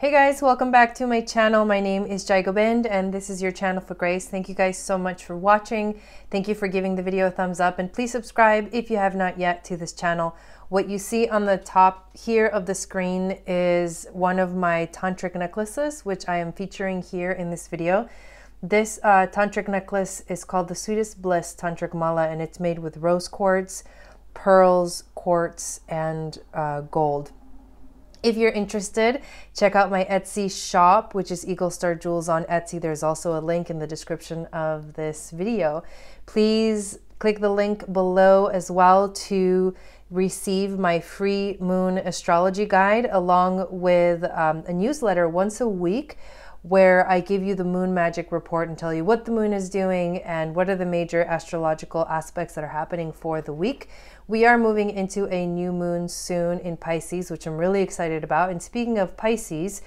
Hey guys, welcome back to my channel. My name is Jai Gobind and this is your channel for grace. Thank you guys so much for watching. Thank you for giving the video a thumbs up and please subscribe if you have not yet to this channel. What you see on the top here of the screen is one of my tantric necklaces, which I am featuring here in this video. This tantric necklace is called the Sweetest Bliss Tantric Mala and it's made with rose quartz, pearls, quartz, and gold. If you're interested, check out my Etsy shop, which is Eagle Star Jewels on Etsy. There's also a link in the description of this video. Please click the link below as well to receive my free moon astrology guide along with a newsletter once a week where I give you the moon magic report and tell you what the moon is doing and what are the major astrological aspects that are happening for the week. We are moving into a new moon soon in Pisces, which I'm really excited about. And speaking of Pisces,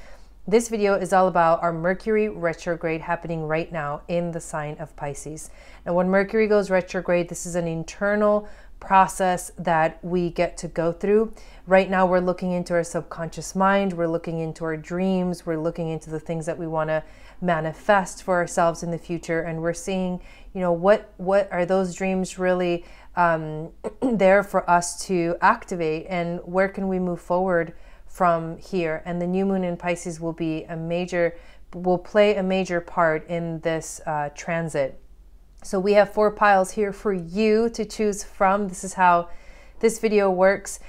this video is all about our Mercury retrograde happening right now in the sign of Pisces. Now, when Mercury goes retrograde, this is an internal process that we get to go through. Right now, we're looking into our subconscious mind. We're looking into our dreams. We're looking into the things that we want to manifest for ourselves in the future. And we're seeing, you know, what are those dreams really there for us to activate, and where can we move forward from here? And the new moon in Pisces will play a major part in this transit. So we have 4 piles here for you to choose from. This is how this video works.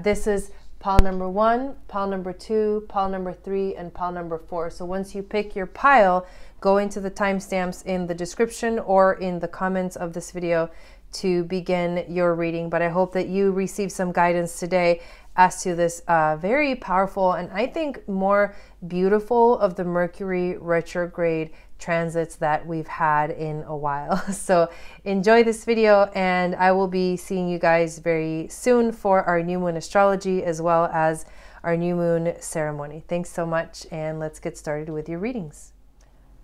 This is pile number 1, pile number 2, pile number 3, and pile number 4. So once you pick your pile, go into the timestamps in the description or in the comments of this video to begin your reading. But I hope that you receive some guidance today as to this very powerful and I think more beautiful of the Mercury retrograde transits that we've had in a while. So enjoy this video and I will be seeing you guys very soon for our new moon astrology as well as our new moon ceremony. Thanks so much and let's get started with your readings.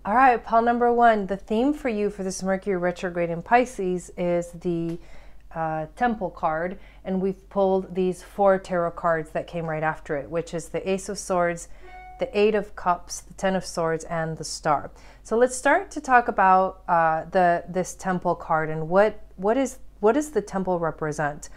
All right, pile number 1, the theme for you for this Mercury retrograde in Pisces is the Temple card, and we've pulled these 4 tarot cards that came right after it, which is the Ace of Swords, the 8 of Cups, the 10 of Swords, and the Star. So let's start to talk about this Temple card and what does the Temple represent?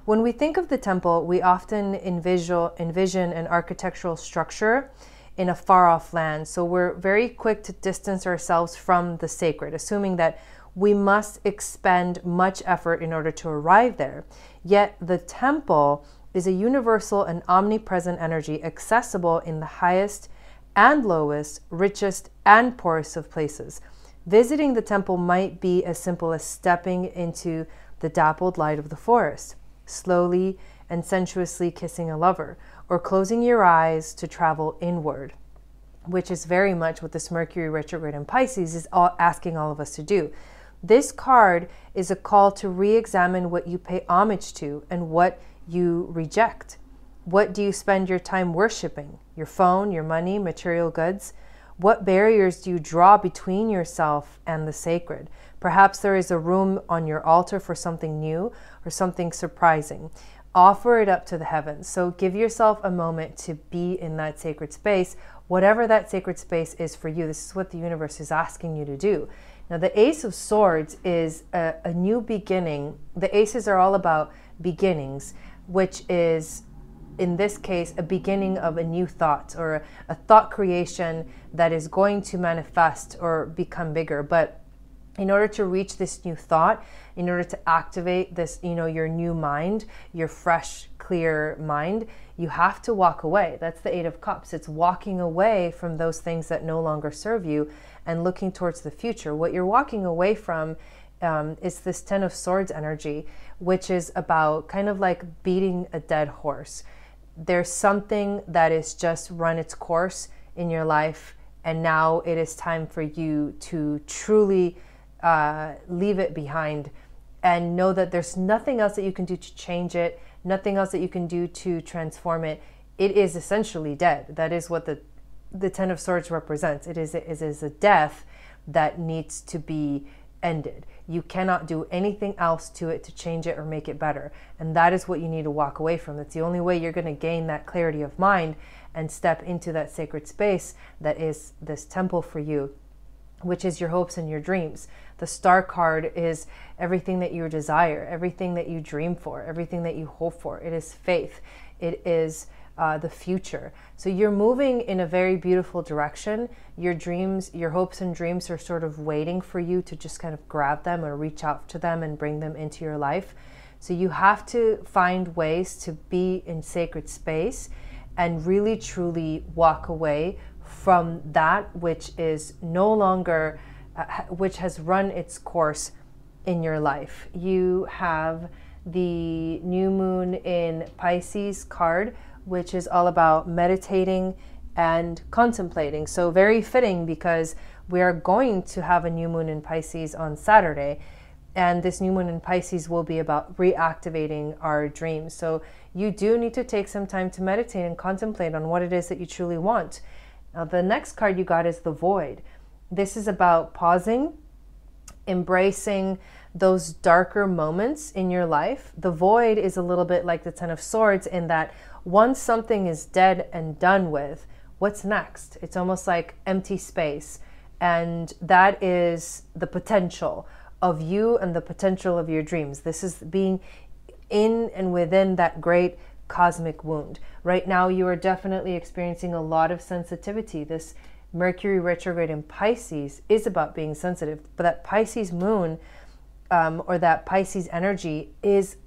When we think of the Temple, we often envision an architectural structure in a far-off land. So we're very quick to distance ourselves from the sacred, assuming that we must expend much effort in order to arrive there. Yet the temple is a universal and omnipresent energy accessible in the highest and lowest, richest and poorest of places. Visiting the temple might be as simple as stepping into the dappled light of the forest, slowly and sensuously kissing a lover, or closing your eyes to travel inward, which is very much what this Mercury retrograde in Pisces is asking all of us to do. This card is a call to re-examine what you pay homage to and what you reject. What do you spend your time worshiping? Your phone, your money, material goods? What barriers do you draw between yourself and the sacred? Perhaps there is a room on your altar for something new or something surprising. Offer it up to the heavens. So give yourself a moment to be in that sacred space, whatever that sacred space is for you. This is what the universe is asking you to do. Now, the Ace of Swords is a new beginning. The aces are all about beginnings, which is, in this case, a beginning of a new thought or a thought creation that is going to manifest or become bigger. But in order to reach this new thought, in order to activate this, your new mind, your fresh, clear mind, you have to walk away. That's the 8 of Cups. It's walking away from those things that no longer serve you and looking towards the future. What you're walking away from is this 10 of Swords energy, which is about kind of like beating a dead horse. There's something that is just run its course in your life, and now it is time for you to truly leave it behind and know that there's nothing else that you can do to change it, nothing else that you can do to transform it. It is essentially dead. That is what the 10 of Swords represents. It is a death that needs to be ended. You cannot do anything else to it to change it or make it better. And that is what you need to walk away from. That's the only way you're going to gain that clarity of mind and step into that sacred space that is this temple for you, which is your hopes and your dreams. The Star card is everything that you desire, everything that you dream for, everything that you hope for. It is faith. It is the future. So you're moving in a very beautiful direction. Your dreams, your hopes and dreams are sort of waiting for you to just kind of grab them or reach out to them and bring them into your life. So you have to find ways to be in sacred space and really truly walk away from that which is no longer, which has run its course in your life. You have the new moon in Pisces card, which is all about meditating and contemplating. So very fitting, because we are going to have a new moon in Pisces on Saturday. And this new moon in Pisces will be about reactivating our dreams. So you do need to take some time to meditate and contemplate on what it is that you truly want. Now, the next card you got is the Void. This is about pausing, embracing those darker moments in your life. The Void is a little bit like the Ten of Swords in that once something is dead and done with, what's next? It's almost like empty space. And that is the potential of you and the potential of your dreams. This is being in and within that great cosmic wound. Right now, you are definitely experiencing a lot of sensitivity. This Mercury retrograde in Pisces is about being sensitive, but that Pisces moon or that Pisces energy is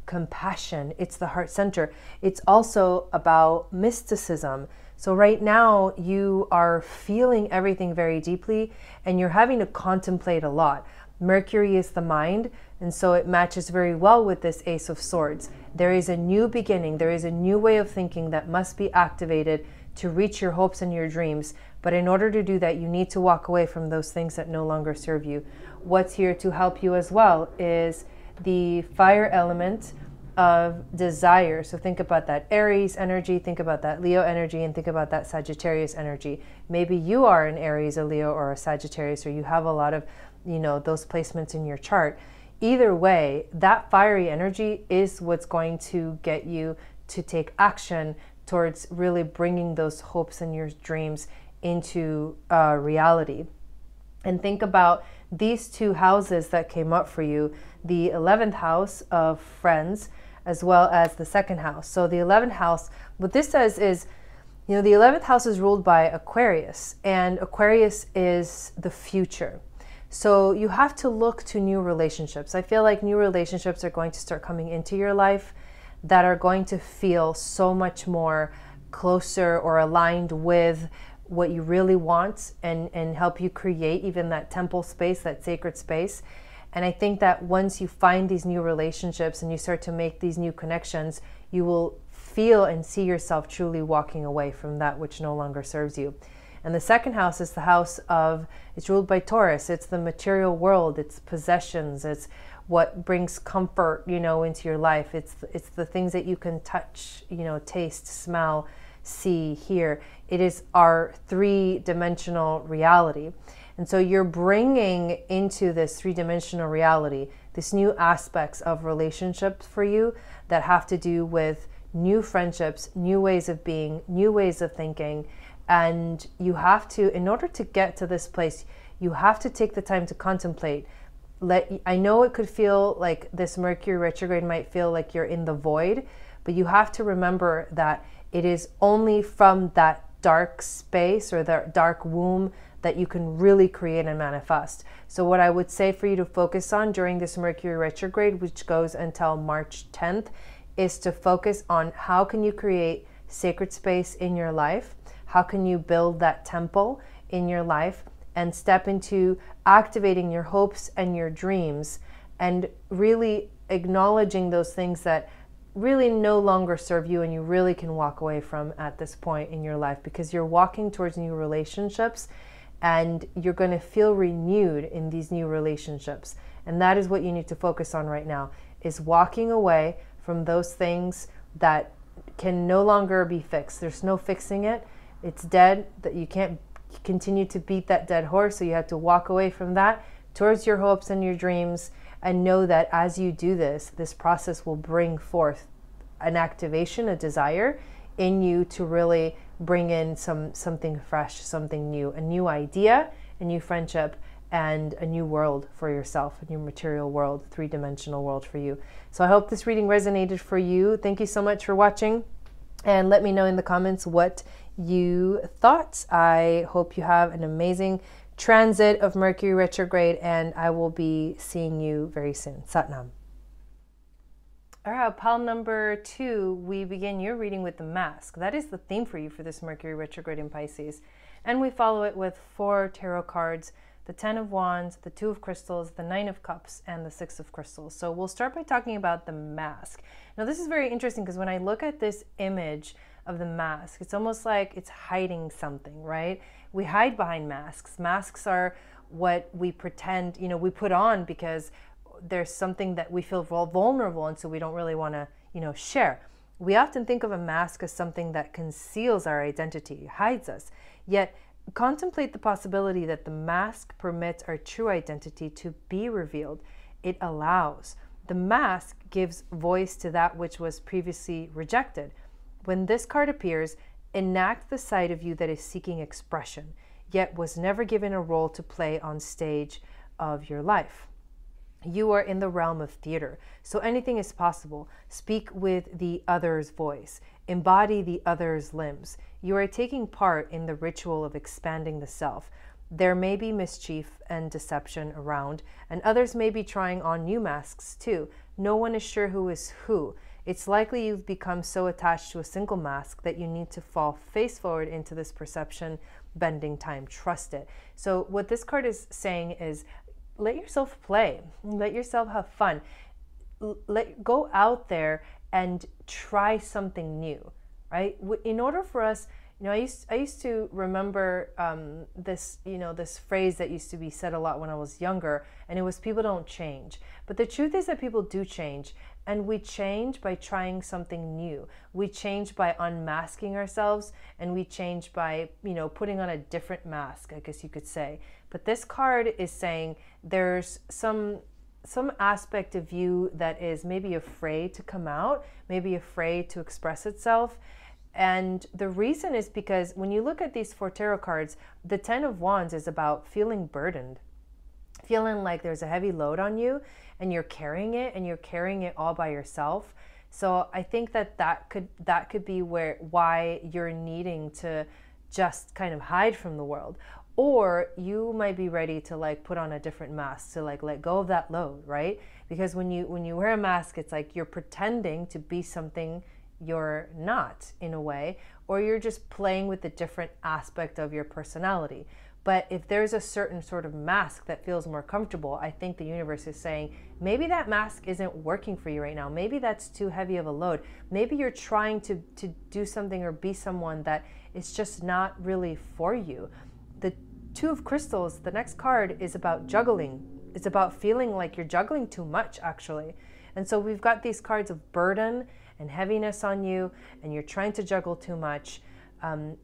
compassion. It's the heart center. It's also about mysticism. So right now you are feeling everything very deeply and you're having to contemplate a lot. Mercury is the mind, and so it matches very well with this Ace of Swords. There is a new beginning. There is a new way of thinking that must be activated to reach your hopes and your dreams. But in order to do that, you need to walk away from those things that no longer serve you. What's here to help you as well is the fire element of desire. So think about that Aries energy, think about that Leo energy, and think about that Sagittarius energy. Maybe you are an Aries, a Leo, or a Sagittarius, or you have a lot of, those placements in your chart. Either way, that fiery energy is what's going to get you to take action towards really bringing those hopes and your dreams into reality. And think about these two houses that came up for you, the 11th house of friends, as well as the second house. So the 11th house, what this says is, the 11th house is ruled by Aquarius, and Aquarius is the future. So you have to look to new relationships. I feel like new relationships are going to start coming into your life that are going to feel so much more closer or aligned with what you really want and help you create even that temple space, that sacred space. And I think that once you find these new relationships and you start to make these new connections, you will feel and see yourself truly walking away from that which no longer serves you. And the second house is the house of, it's ruled by Taurus. It's the material world, it's possessions, it's what brings comfort, into your life. It's the things that you can touch, taste, smell, see, hear. It is our three-dimensional reality. And so you're bringing into this three-dimensional reality this new aspects of relationships for you that have to do with new friendships, new ways of being, new ways of thinking. And you have to, in order to get to this place, you have to take the time to contemplate. I know it could feel like this Mercury retrograde might feel like you're in the void, but you have to remember that it is only from that dark space or that dark womb that you can really create and manifest. So what I would say for you to focus on during this Mercury retrograde, which goes until March 10th, is to focus on how can you create sacred space in your life? How can you build that temple in your life and step into activating your hopes and your dreams and really acknowledging those things that really no longer serve you and you really can walk away from at this point in your life, because you're walking towards new relationships and you're going to feel renewed in these new relationships. And that is what you need to focus on right now, is walking away from those things that can no longer be fixed. There's no fixing it. It's dead, that you can't continue to beat that dead horse. So you have to walk away from that, towards your hopes and your dreams, and know that as you do this, this process will bring forth an activation, a desire in you to really bring in something fresh, something new, a new idea, a new friendship, and a new world for yourself, a new material world, three-dimensional world for you. So I hope this reading resonated for you. Thank you so much for watching, and let me know in the comments what you thought. I hope you have an amazing transit of Mercury retrograde, and I will be seeing you very soon. Satnam. All right, pile number 2, we begin your reading with the mask. That is the theme for you for this Mercury retrograde in Pisces. And we follow it with 4 tarot cards, the 10 of Wands, the 2 of Crystals, the 9 of Cups, and the 6 of Crystals. So we'll start by talking about the mask. Now this is very interesting because when I look at this image of the mask, it's almost like it's hiding something, right? We hide behind masks. Masks are what we pretend, we put on because there's something that we feel vulnerable, and so we don't really want to, share. We often think of a mask as something that conceals our identity, hides us. Yet contemplate the possibility that the mask permits our true identity to be revealed. It allows. The mask gives voice to that which was previously rejected. When this card appears, enact the side of you that is seeking expression, yet was never given a role to play on stage of your life. You are in the realm of theater, so anything is possible. Speak with the other's voice. Embody the other's limbs. You are taking part in the ritual of expanding the self. There may be mischief and deception around, and others may be trying on new masks too. No one is sure who is who. It's likely you've become so attached to a single mask that you need to fall face forward into this perception bending time. Trust it. So what this card is saying is, let yourself play, let yourself have fun, go out there and try something new, right? In order for us, I used to remember this phrase that used to be said a lot when I was younger, and it was people don't change. But the truth is that people do change, and we change by trying something new. We change by unmasking ourselves, and we change by, putting on a different mask, I guess you could say. But this card is saying there's some aspect of you that is maybe afraid to come out, maybe afraid to express itself. And the reason is because when you look at these 4 tarot cards, the 10 of Wands is about feeling burdened, feeling like there's a heavy load on you and you're carrying it all by yourself. So I think that could be why you're needing to just kind of hide from the world. Or you might be ready to put on a different mask to let go of that load, right? Because when you wear a mask, it's like you're pretending to be something you're not, in a way, or you're just playing with a different aspect of your personality. But if there's a certain sort of mask that feels more comfortable, I think the universe is saying, maybe that mask isn't working for you right now. Maybe that's too heavy of a load. Maybe you're trying to do something or be someone that is just not really for you. The 2 of Crystals, the next card, is about juggling. It's about feeling like you're juggling too much, actually. And so we've got these cards of burden and heaviness on you, and you're trying to juggle too much.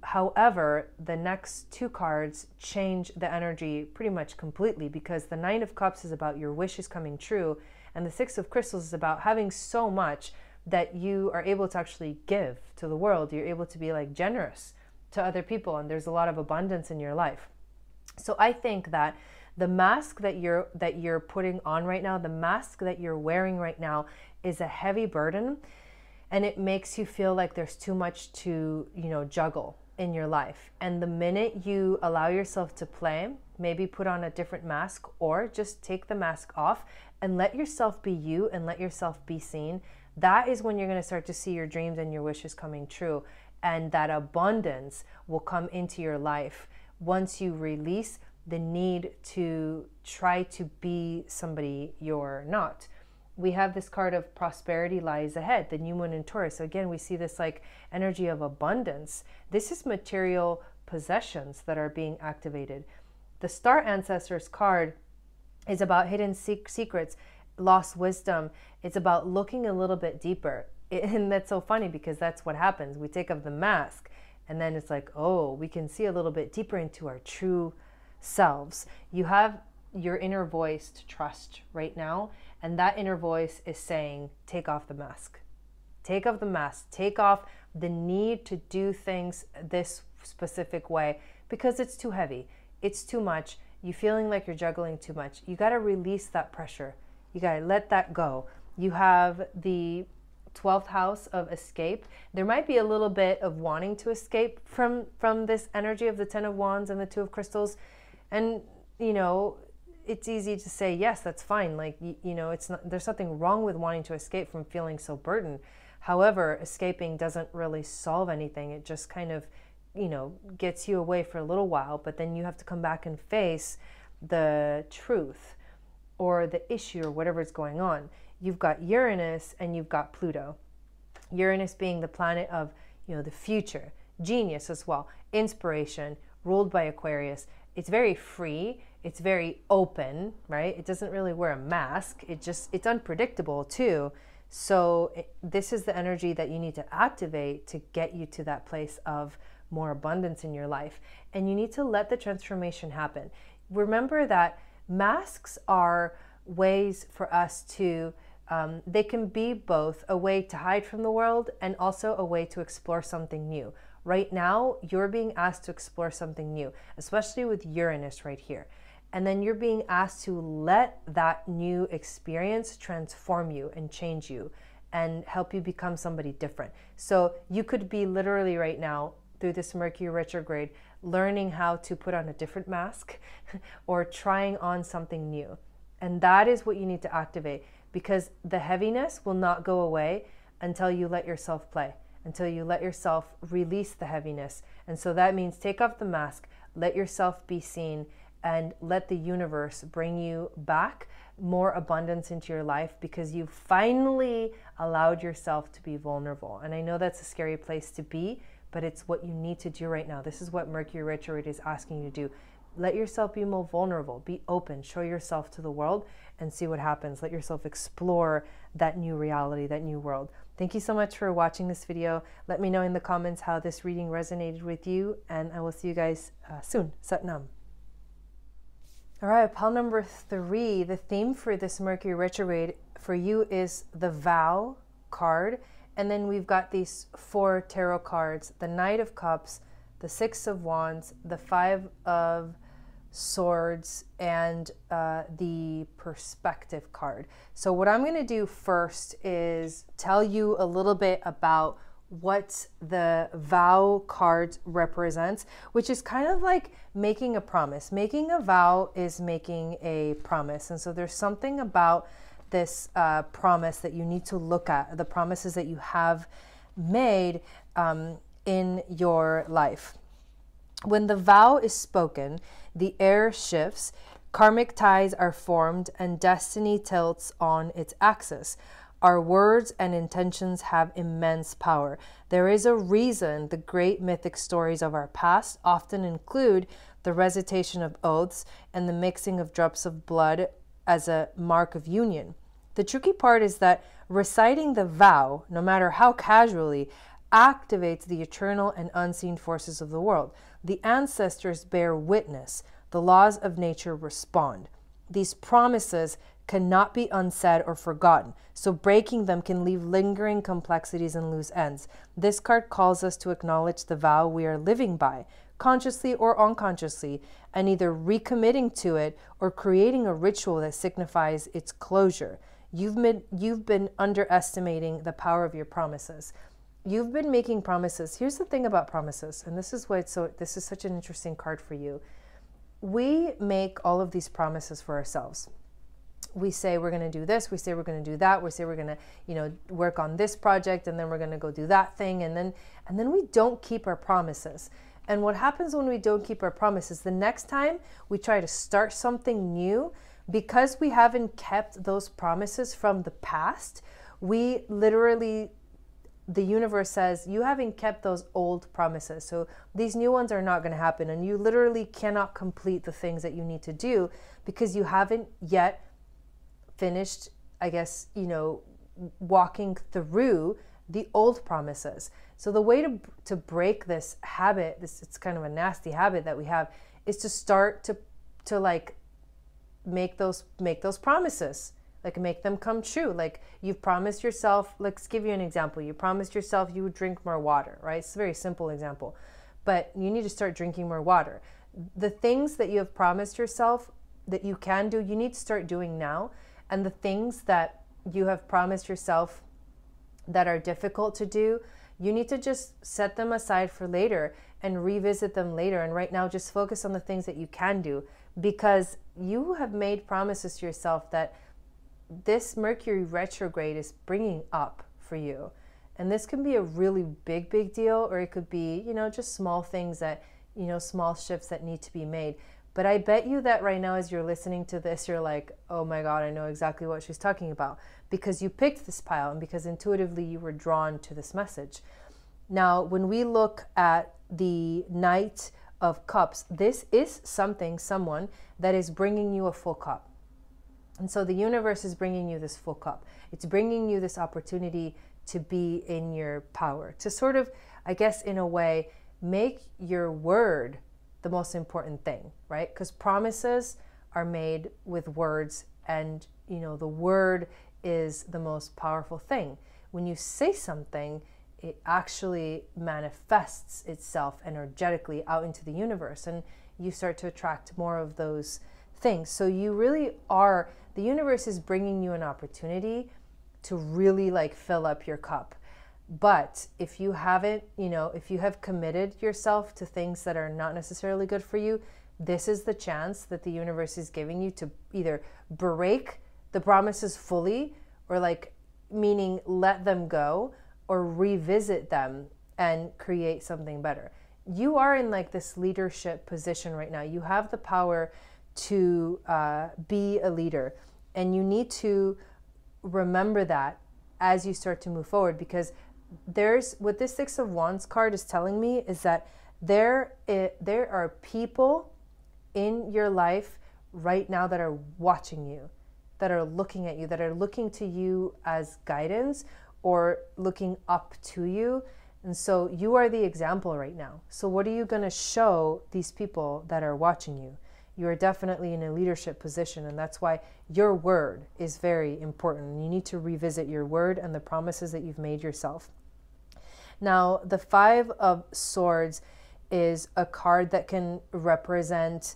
However, the next 2 cards change the energy pretty much completely, because the 9 of Cups is about your wishes coming true, and the 6 of Crystals is about having so much that you are able to actually give to the world. You're able to be generous to other people, and there's a lot of abundance in your life. So I think that the mask that you're putting on right now, the mask that you're wearing right now, is a heavy burden, and it makes you feel like there's too much to, juggle in your life. And the minute you allow yourself to play, maybe put on a different mask, or just take the mask off and let yourself be you and let yourself be seen, that is when you're going to start to see your dreams and your wishes coming true. And that abundance will come into your life once you release the need to try to be somebody you're not. We have this card of prosperity lies ahead, the new moon in Taurus. So again, we see this energy of abundance. This is material possessions that are being activated. The Star Ancestors card is about hidden secrets, lost wisdom. It's about looking a little bit deeper. And that's so funny because that's what happens. We take off the mask and then it's like, oh, we can see a little bit deeper into our true selves. You have your inner voice to trust right now. And that inner voice is saying, take off the mask. Take off the mask. Take off the need to do things this specific way because it's too heavy. It's too much. You're feeling like you're juggling too much. You got to release that pressure. You got to let that go. You have the 12th house of escape. There might be a little bit of wanting to escape from this energy of the 10 of Wands and the 2 of Crystals. And, you know, it's easy to say, yes, that's fine. Like, you know, it's not, there's nothing wrong with wanting to escape from feeling so burdened. However, escaping doesn't really solve anything. It just kind of, you know, gets you away for a little while, but then you have to come back and face the truth or the issue or whatever is going on. You've got Uranus and you've got Pluto. Uranus being the planet of, you know, the future, genius as well, inspiration, ruled by Aquarius. It's very free. It's very open, right? It doesn't really wear a mask. It's unpredictable too. So this is the energy that you need to activate to get you to that place of more abundance in your life. And you need to let the transformation happen. Remember that masks are ways for us to, they can be both a way to hide from the world and also a way to explore something new. Right now, you're being asked to explore something new, especially with Uranus right here. And then you're being asked to let that new experience transform you and change you and help you become somebody different. So you could be literally right now through this Mercury retrograde learning how to put on a different mask or trying on something new. And that is what you need to activate, because the heaviness will not go away until you let yourself play, until you let yourself release the heaviness. And so that means take off the mask, let yourself be seen, and let the universe bring you back more abundance into your life because you finally allowed yourself to be vulnerable. And I know that's a scary place to be, but it's what you need to do right now. This is what Mercury retrograde is asking you to do. Let yourself be more vulnerable, be open, show yourself to the world and see what happens. Let yourself explore that new reality, that new world. Thank you so much for watching this video. Let me know in the comments how this reading resonated with you, and I will see you guys soon. Sat Nam. All right, pile number 3, the theme for this Mercury retrograde for you is the vow card. And then we've got these 4 tarot cards, the Knight of Cups, the 6 of Wands, the 5 of Swords, and the Perspective card. So what I'm going to do first is tell you a little bit about what the vow card represents, which is kind of like making a promise. Making a vow is making a promise. And so there's something about this promise that you need to look at, the promises that you have made in your life. When the vow is spoken, the air shifts, karmic ties are formed, and destiny tilts on its axis. Our words and intentions have immense power. There is a reason the great mythic stories of our past often include the recitation of oaths and the mixing of drops of blood as a mark of union. The tricky part is that reciting the vow, no matter how casually, activates the eternal and unseen forces of the world. The ancestors bear witness. The laws of nature respond. These promises cannot be unsaid or forgotten, so breaking them can leave lingering complexities and loose ends. This card calls us to acknowledge the vow we are living by, consciously or unconsciously, and either recommitting to it or creating a ritual that signifies its closure. You've been underestimating the power of your promises. You've been making promises. Here's the thing about promises, and this is why this is such an interesting card for you. We make all of these promises for ourselves. We say we're going to do this, we say we're going to do that, we say we're going to, you know, work on this project, and then we're going to go do that thing, and then we don't keep our promises. And what happens when we don't keep our promises, the next time we try to start something new, because we haven't kept those promises from the past, we literally, the universe says, you haven't kept those old promises. So these new ones are not going to happen. And you literally cannot complete the things that you need to do because you haven't yet finished, I guess, you know, walking through the old promises. So the way to break this habit, it's kind of a nasty habit that we have, is to start to like make those promises. Like, make them come true. Like, you've promised yourself, let's give you an example. You promised yourself you would drink more water, right? It's a very simple example, but you need to start drinking more water. The things that you have promised yourself that you can do, you need to start doing now. And the things that you have promised yourself that are difficult to do, you need to just set them aside for later and revisit them later. And right now, just focus on the things that you can do, because you have made promises to yourself that this Mercury retrograde is bringing up for you. And this can be a really big deal, or it could be, you know, just small things that, you know, small shifts that need to be made. But I bet you that right now, as you're listening to this, you're like, oh my God, I know exactly what she's talking about, because you picked this pile and because intuitively you were drawn to this message. Now, when we look at the Knight of Cups, this is someone that is bringing you a full cup. And so the universe is bringing you this full cup. It's bringing you this opportunity to be in your power, to sort of, I guess, in a way, make your word the most important thing, right? Because promises are made with words, and, you know, the word is the most powerful thing. When you say something, it actually manifests itself energetically out into the universe, and you start to attract more of those things. So you really are, the universe is bringing you an opportunity to really like fill up your cup. But if you haven't, you know, if you have committed yourself to things that are not necessarily good for you, this is the chance that the universe is giving you to either break the promises fully, or like, meaning let them go, or revisit them and create something better. You are in like this leadership position right now. You have the power to be a leader, and you need to remember that as you start to move forward, because there's, what this Six of Wands card is telling me is that there are people in your life right now that are watching you, that are looking at you, that are looking to you as guidance, or looking up to you. And so you are the example right now. So what are you going to show these people that are watching you? You are definitely in a leadership position, and that's why your word is very important. You need to revisit your word and the promises that you've made yourself. Now, the Five of Swords is a card that can represent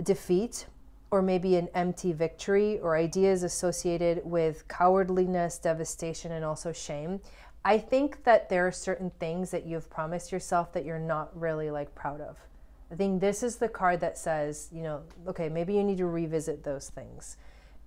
defeat, or maybe an empty victory, or ideas associated with cowardliness, devastation, and also shame. I think that there are certain things that you've promised yourself that you're not really like proud of. I think this is the card that says, you know, okay, maybe you need to revisit those things.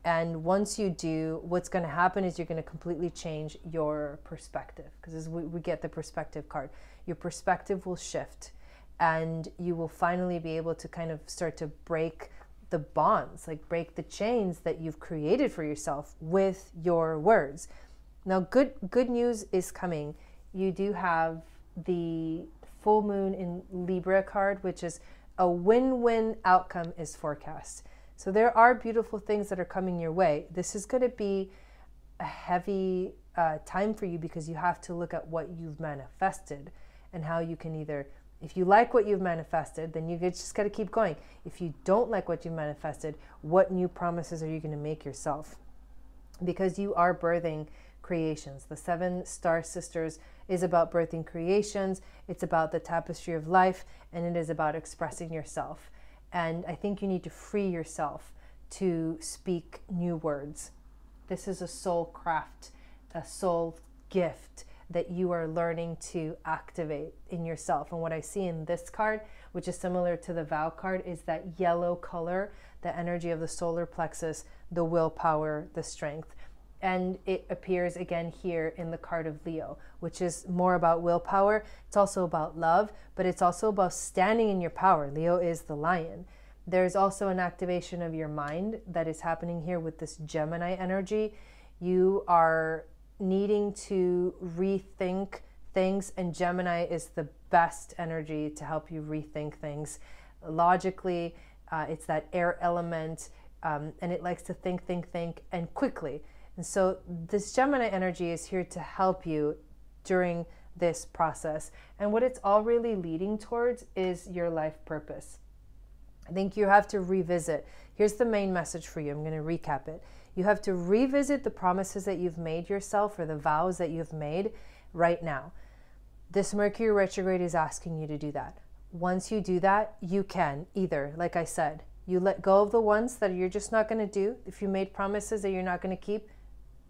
And once you do, what's going to happen is you're going to completely change your perspective, because as we get the perspective card, your perspective will shift, and you will finally be able to kind of start to break the bonds, like break the chains that you've created for yourself with your words. Now, good news is coming. You do have the full moon in Libra card, which is a win-win outcome is forecast. So there are beautiful things that are coming your way. This is going to be a heavy time for you, because you have to look at what you've manifested and how you can either, if you like what you've manifested, then you just got to keep going. If you don't like what you've manifested, what new promises are you going to make yourself? Because you are birthing creations. The Seven Star Sisters is about birthing creations. It's about the tapestry of life, and it is about expressing yourself. And I think you need to free yourself to speak new words. This is a soul craft, a soul gift that you are learning to activate in yourself. And what I see in this card, which is similar to the vow card, is that yellow color, the energy of the solar plexus, the willpower, the strength. And it appears again here in the card of Leo, which is more about willpower. It's also about love, but it's also about standing in your power. Leo is the lion. There's also an activation of your mind that is happening here with this Gemini energy. You are needing to rethink things, and Gemini is the best energy to help you rethink things logically. It's that air element, and it likes to think, and quickly. And so this Gemini energy is here to help you during this process. And what it's all really leading towards is your life purpose. I think you have to revisit Here's the main message for you. I'm going to recap it. You have to revisit the promises that you've made yourself or the vows that you've made right now. This Mercury retrograde is asking you to do that. Once you do that, you can either, like I said, you let go of the ones that you're just not going to do. If you made promises that you're not going to keep,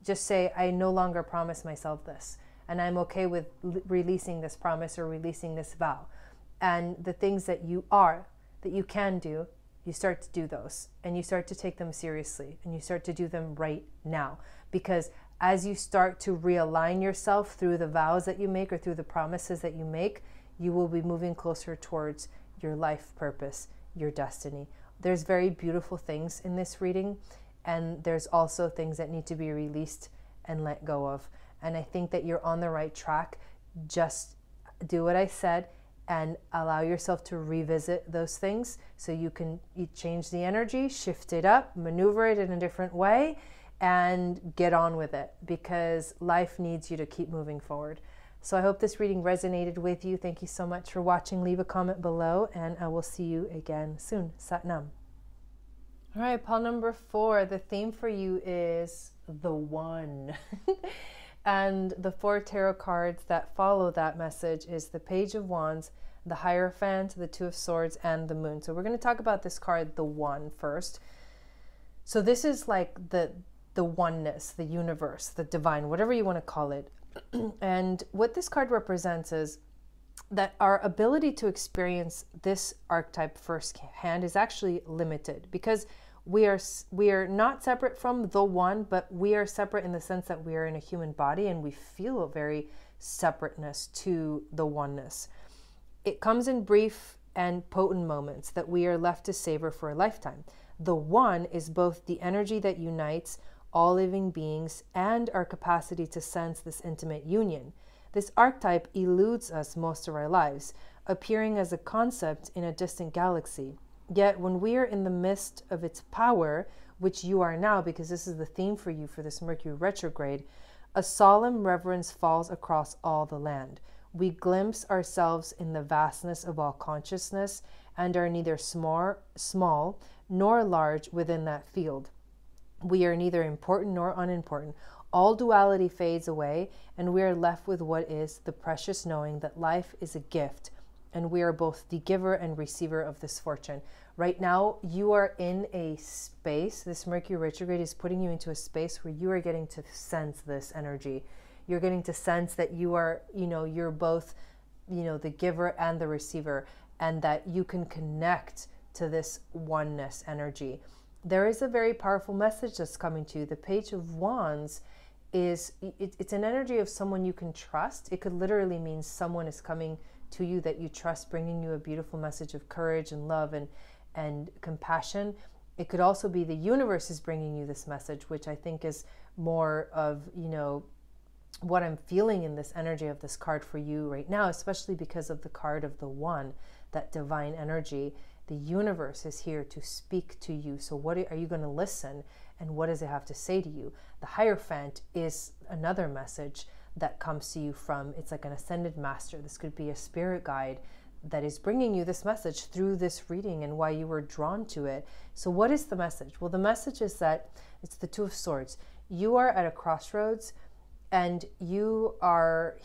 just say, I no longer promise myself this. And I'm okay with releasing this promise or releasing this vow. And the things that you can do, you start to do those. And you start to take them seriously. And you start to do them right now. Because as you start to realign yourself through the vows that you make or through the promises that you make, you will be moving closer towards your life purpose, your destiny. There's very beautiful things in this reading, and there's also things that need to be released and let go of. And I think that you're on the right track. Just do what I said and allow yourself to revisit those things so you can change the energy, shift it up, maneuver it in a different way, and get on with it, because life needs you to keep moving forward. So I hope this reading resonated with you. Thank you so much for watching. Leave a comment below, and I will see you again soon. Sat Nam. All right, pile number 4. The theme for you is the one. And the 4 tarot cards that follow that message is the Page of Wands, the Hierophant, the Two of Swords, and the Moon. So we're going to talk about this card, the one, first. So this is like the oneness, the universe, the divine, whatever you want to call it. And what this card represents is that our ability to experience this archetype firsthand is actually limited, because we are not separate from the one, but we are separate in the sense that we are in a human body and we feel a very separateness to the oneness. It comes in brief and potent moments that we are left to savor for a lifetime. The one is both the energy that unites all living beings and our capacity to sense this intimate union. This archetype eludes us most of our lives, appearing as a concept in a distant galaxy. Yet when we are in the midst of its power, which you are now, because this is the theme for you for this Mercury retrograde, a solemn reverence falls across all the land. We glimpse ourselves in the vastness of all consciousness and are neither small nor large within that field. We are neither important nor unimportant. All duality fades away, and we are left with what is the precious knowing that life is a gift, and we are both the giver and receiver of this fortune. Right now, you are in a space, this Mercury retrograde is putting you into a space where you are getting to sense this energy. You're getting to sense that you are, you're both, the giver and the receiver, and that you can connect to this oneness energy. There is a very powerful message that's coming to you. The Page of Wands it's an energy of someone you can trust. It could literally mean someone is coming to you that you trust, bringing you a beautiful message of courage and love and compassion. It could also be the universe is bringing you this message, which I think is more of, what I'm feeling in this energy of this card for you right now, especially because of the card of the one, that divine energy. The universe is here to speak to you. So what are you going to listen, and what does it have to say to you? The Hierophant is another message that comes to you from, it's like an ascended master. This could be a spirit guide that is bringing you this message through this reading and why you were drawn to it. So what is the message? Well, the message is that it's the Two of Swords. You are at a crossroads, and you are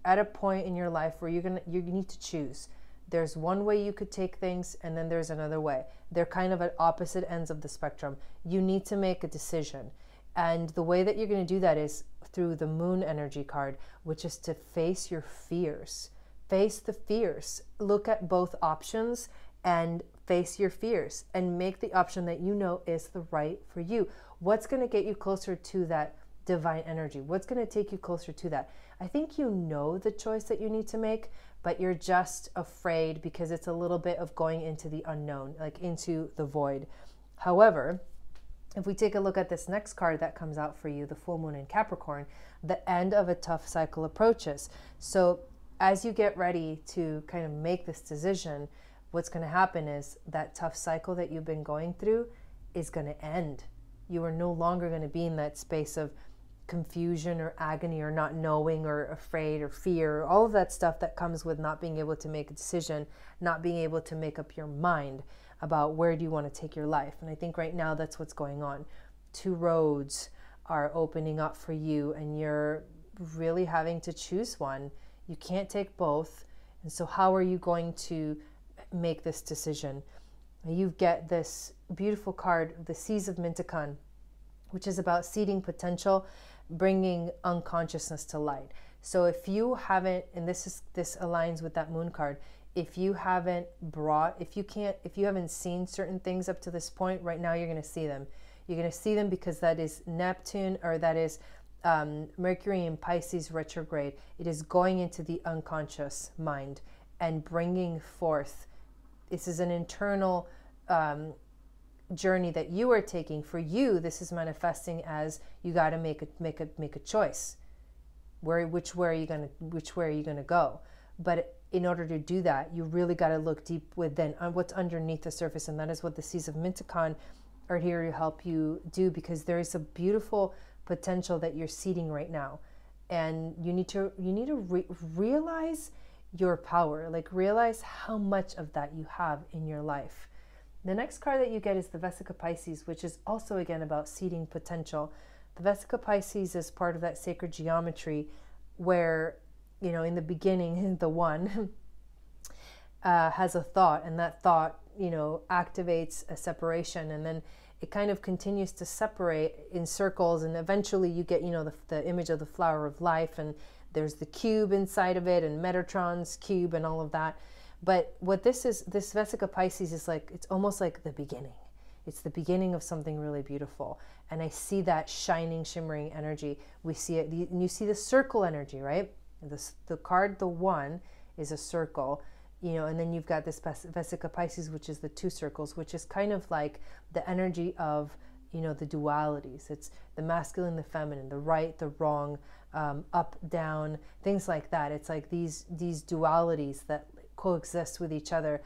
at a point in your life where you need to choose. There's one way you could take things, and then there's another way. They're kind of at opposite ends of the spectrum. You need to make a decision. And the way that you're going to do that is through the Moon energy card, which is to face your fears. Face the fears. Look at both options and face your fears and make the option that you know is the right for you. What's going to get you closer to that divine energy? What's going to take you closer to that? I think you know the choice that you need to make, but you're just afraid because it's a little bit of going into the unknown, like into the void. However, if we take a look at this next card that comes out for you, the full moon in Capricorn, the end of a tough cycle approaches. So as you get ready to kind of make this decision, what's going to happen is that tough cycle that you've been going through is going to end. You are no longer going to be in that space of confusion or agony or not knowing or afraid or fear, all of that stuff that comes with not being able to make a decision, not being able to make up your mind. about where do you want to take your life. And I think right now that's what's going on. Two roads are opening up for you, and you're really having to choose one. You can't take both. And so how are you going to make this decision? You get this beautiful card, the Seas of Mintakan, which is about seeding potential, bringing unconsciousness to light. So if you haven't, and this aligns with that moon card, if you haven't seen certain things up to this point, right now you're going to see them. You're going to see them because that is Neptune, or that is Mercury in Pisces retrograde. It is going into the unconscious mind and bringing forth. This is an internal journey that you are taking. For you, this is manifesting as you got to make a choice. Which way are you gonna go? But in order to do that, you really got to look deep within on what's underneath the surface, and that is what the Seas of Mintakan are here to help you do, because there is a beautiful potential that you're seeding right now, and you need to realize your power, like realize how much of that you have in your life. The next card that you get is the Vesica Pisces, which is also again about seeding potential. The Vesica Pisces is part of that sacred geometry where, you know, in the beginning, the one has a thought, and that thought, you know, activates a separation, and then it kind of continues to separate in circles, and eventually you get, you know, the image of the flower of life, and there's the cube inside of it, and Metatron's cube and all of that. But what this Vesica Pisces is like, it's almost like the beginning. It's the beginning of something really beautiful. And I see that shining, shimmering energy. We see it, and you see the circle energy, right? The card, the one, is a circle, you know, and then you've got this Vesica Pisces, which is the two circles, which is kind of like the energy of, you know, the dualities. It's the masculine, the feminine, the right, the wrong, up, down, things like that. It's like these dualities that coexist with each other,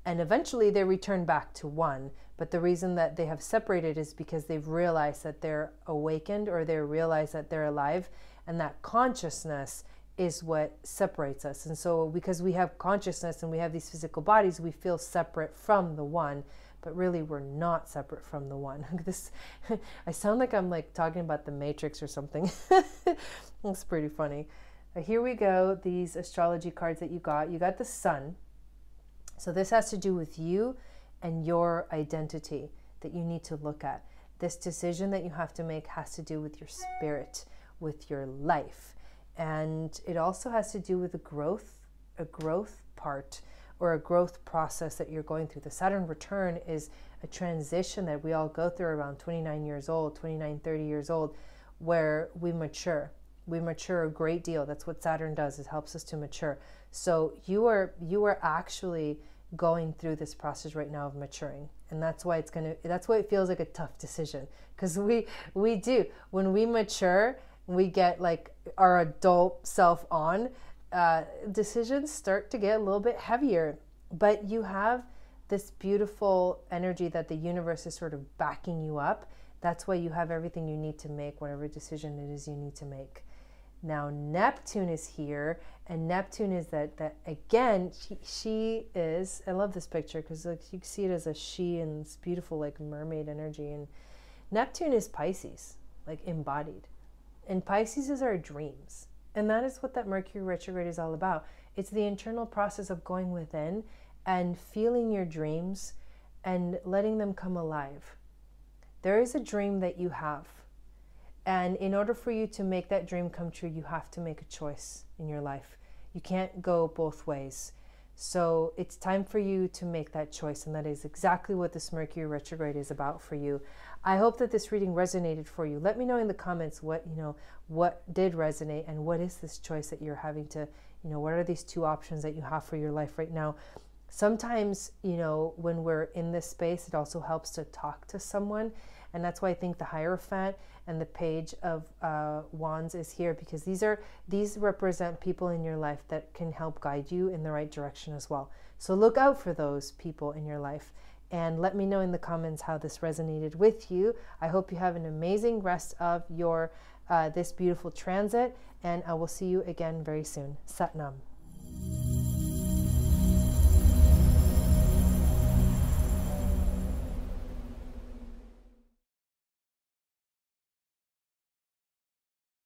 and eventually they return back to one. But the reason that they have separated is because they've realized that they're awakened, or they realize that they're alive, and that consciousness is what separates us. And so because we have consciousness and we have these physical bodies, we feel separate from the one, but really we're not separate from the one. This, I sound like I'm like talking about the Matrix or something. It's pretty funny. Here we go, these astrology cards that you got. You got the Sun. So this has to do with you and your identity that you need to look at. This decision that you have to make has to do with your spirit, with your life. And it also has to do with a growth part, or a growth process that you're going through. The Saturn return is a transition that we all go through around 29 years old, 29, 30 years old, where we mature. We mature a great deal. That's what Saturn does. It helps us to mature. So you are actually going through this process right now of maturing. And that's why that's why it feels like a tough decision. Because we do. When we mature, we get like our adult self on, decisions start to get a little bit heavier. But you have this beautiful energy that the universe is sort of backing you up. That's why you have everything you need to make whatever decision it is you need to make. Now Neptune is here, and Neptune is that again, she is, I love this picture because like you see it as a she, and it's beautiful like mermaid energy. And Neptune is Pisces, like embodied. And Pisces is our dreams. And that is what that Mercury retrograde is all about. It's the internal process of going within and feeling your dreams and letting them come alive. There is a dream that you have. And in order for you to make that dream come true, you have to make a choice in your life. You can't go both ways. So it's time for you to make that choice. And that is exactly what this Mercury retrograde is about for you. I hope that this reading resonated for you. Let me know in the comments what did resonate, and what is this choice that you're having to, what are these two options that you have for your life right now? Sometimes, when we're in this space, it also helps to talk to someone. And that's why I think the Hierophant and the Page of Wands is here, because these represent people in your life that can help guide you in the right direction as well. So look out for those people in your life, and let me know in the comments how this resonated with you. I hope you have an amazing rest of your this beautiful transit, and I will see you again very soon. Sat Nam.